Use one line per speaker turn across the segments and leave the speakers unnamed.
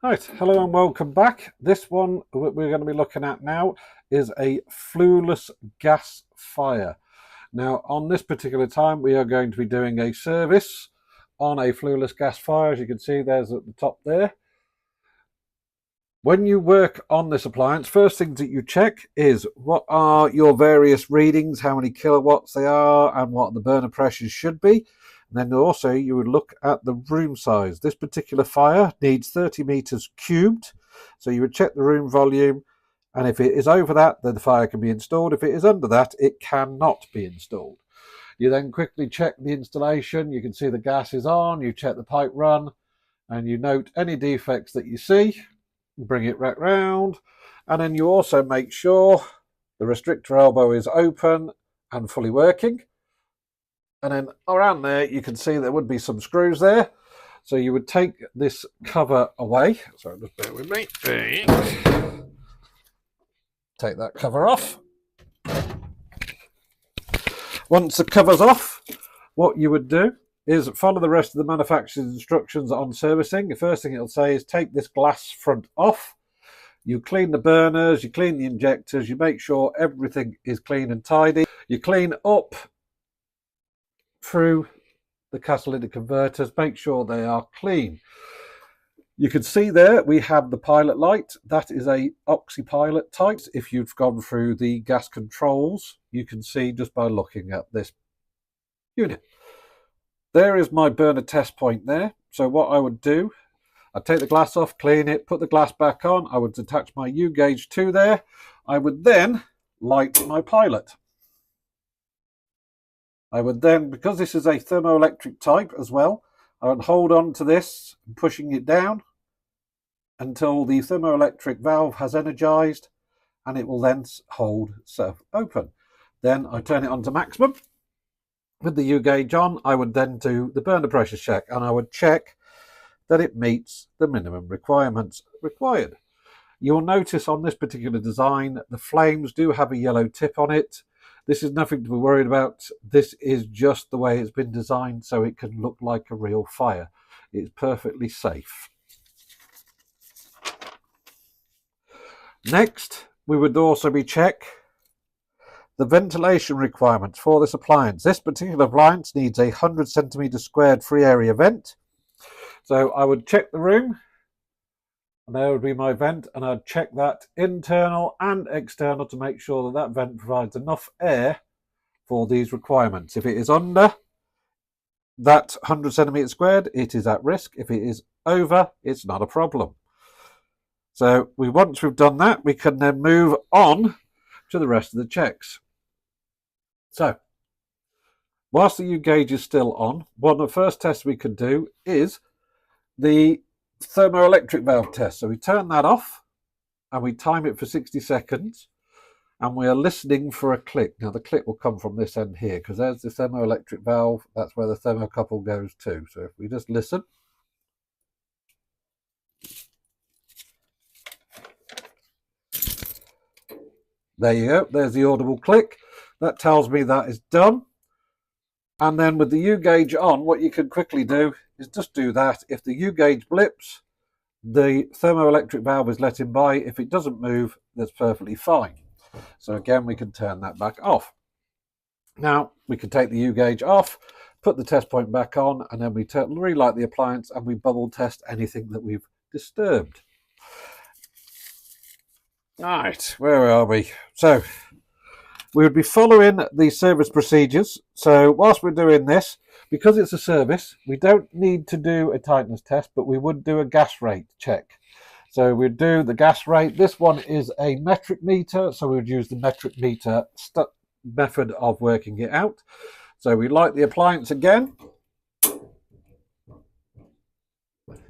Right, hello and welcome back. This one we're going to be looking at now is a flueless gas fire. Now, on this particular time, we are going to be doing a service on a flueless gas fire. As you can see, there's at the top there. When you work on this appliance, first things that you check is what are your various readings, how many kilowatts they are, and what the burner pressures should be. And then also you would look at the room size. This particular fire needs 30 meters cubed. So you would check the room volume, and if it is over that, then the fire can be installed. If it is under that, it cannot be installed. You then quickly check the installation. You can see the gas is on, you check the pipe run, and you note any defects that you see. Bring it right round, and then you also make sure the restrictor elbow is open and fully working. And then around there you can see there would be some screws there, so you would take this cover away. So just bear with me. Take that cover off. Once the cover's off, what you would do is follow the rest of the manufacturer's instructions on servicing. The first thing it'll say is take this glass front off. You clean the burners, you clean the injectors, you make sure everything is clean and tidy. You clean up through the catalytic converters, make sure they are clean. You can see there we have the pilot light. That is a oxy-pilot type. If you've gone through the gas controls, you can see just by looking at this unit. There is my burner test point there. So what I would do, I'd take the glass off, clean it, put the glass back on. I would attach my U gauge to there. I would then light my pilot. I would then, because this is a thermoelectric type as well, I would hold on to this, pushing it down until the thermoelectric valve has energized, and it will then hold itself open. Then I turn it on to maximum. With the U gauge on, I would then do the burner pressure check, and I would check that it meets the minimum requirements required. You'll notice on this particular design, the flames do have a yellow tip on it. This is nothing to be worried about. This is just the way it's been designed so it can look like a real fire. It's perfectly safe. Next, we would also be check the ventilation requirements for this appliance. This particular appliance needs a 100 centimeter squared free area vent. So I would check the room, and there would be my vent, and I'd check that internal and external to make sure that that vent provides enough air for these requirements. If it is under that 100 centimeter squared, it is at risk. If it is over, it's not a problem. So once we've done that, we can then move on to the rest of the checks. So, whilst the U gauge is still on, one of the first tests we could do is the thermoelectric valve test. So we turn that off and we time it for 60 seconds, and we are listening for a click. Now the click will come from this end here because there's the thermoelectric valve. That's where the thermocouple goes to. So if we just listen. There you go. There's the audible click. That tells me that is done. And then with the U gauge on, what you can quickly do is just do that. If the U gauge blips, the thermoelectric valve is letting by. If it doesn't move, that's perfectly fine. So again, we can turn that back off. Now we can take the U gauge off, put the test point back on, and then we relight the appliance and we bubble test anything that we've disturbed. Right, where are we? So we would be following the service procedures. So whilst we're doing this, because it's a service, we don't need to do a tightness test, but we would do a gas rate check. So we'd do the gas rate. This one is a metric meter, so we would use the metric meter method of working it out. So we light the appliance again.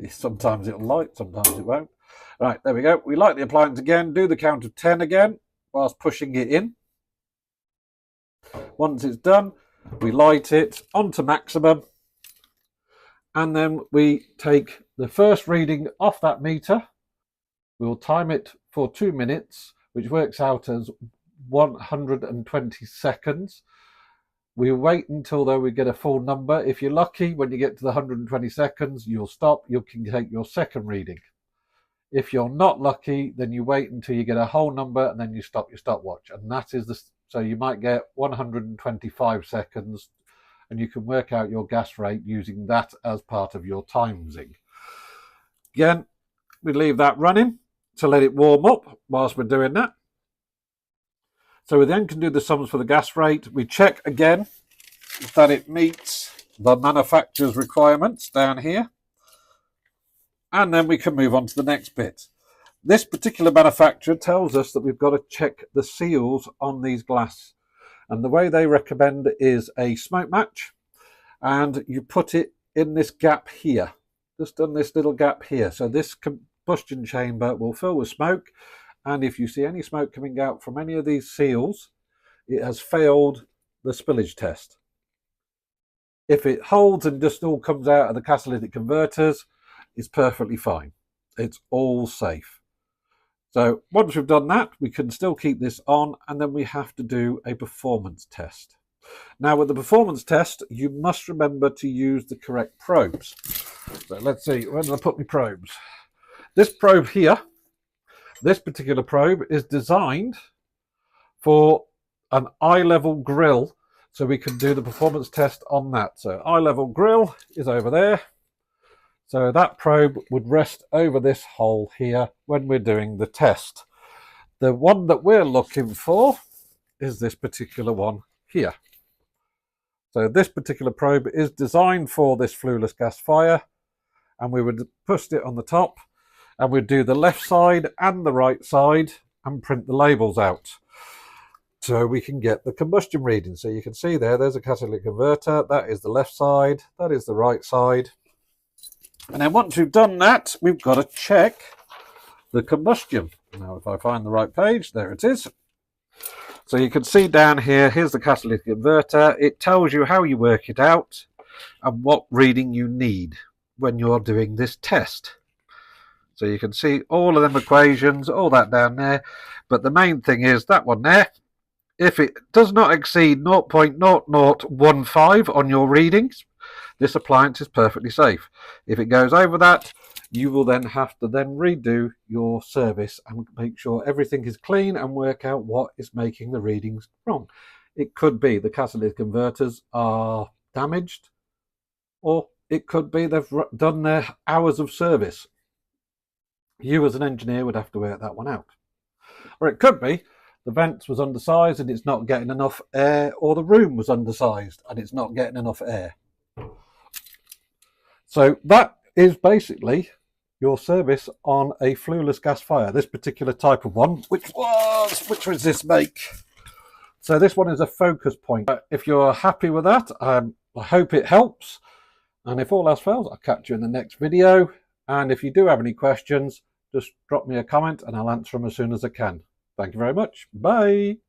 Sometimes it'll light, sometimes it won't. Right, there we go. We light the appliance again, do the count of 10 again, whilst pushing it in. Once it's done, we light it onto maximum, and then we take the first reading off that meter. We will time it for 2 minutes, which works out as 120 seconds. We wait until though we get a full number. If you're lucky, when you get to the 120 seconds, you'll stop. You can take your second reading. If you're not lucky, then you wait until you get a whole number and then you stop your stopwatch. And that is so you might get 125 seconds, and you can work out your gas rate using that as part of your timesing. Again, we leave that running to let it warm up whilst we're doing that. So we then can do the sums for the gas rate. We check again that it meets the manufacturer's requirements down here. And then we can move on to the next bit. This particular manufacturer tells us that we've got to check the seals on these glass. And the way they recommend is a smoke match. And you put it in this gap here. Just on this little gap here. So this combustion chamber will fill with smoke. And if you see any smoke coming out from any of these seals, it has failed the spillage test. If it holds and just all comes out of the catalytic converters, it's perfectly fine. It's all safe. So once we've done that, we can still keep this on, and then we have to do a performance test. Now with the performance test, you must remember to use the correct probes. So let's see, where did I put my probes? This probe here, this particular probe is designed for an eye-level grill, so we can do the performance test on that. So eye-level grill is over there. So that probe would rest over this hole here when we're doing the test. The one that we're looking for is this particular one here. So this particular probe is designed for this flueless gas fire, and we would push it on the top, and we'd do the left side and the right side and print the labels out so we can get the combustion reading. So you can see there's a catalytic converter. That is the left side, that is the right side. And then once we've done that, we've got to check the combustion. Now if I find the right page, there it is. So you can see down here, here's the catalytic converter. It tells you how you work it out and what reading you need when you're doing this test. So you can see all of them equations, all that down there. But the main thing is that one there. If it does not exceed 0.0015 on your readings, this appliance is perfectly safe. If it goes over that, you will then have to redo your service and make sure everything is clean and work out what is making the readings wrong. It could be the catalytic converters are damaged, or it could be they've done their hours of service. You as an engineer would have to work that one out. Or it could be the vent was undersized and it's not getting enough air, or the room was undersized and it's not getting enough air. So that is basically your service on a flueless gas fire, this particular type of one, which was this make. So this one is a focus point. If you're happy with that, I hope it helps. And if all else fails, I'll catch you in the next video. And if you do have any questions, just drop me a comment and I'll answer them as soon as I can. Thank you very much. Bye.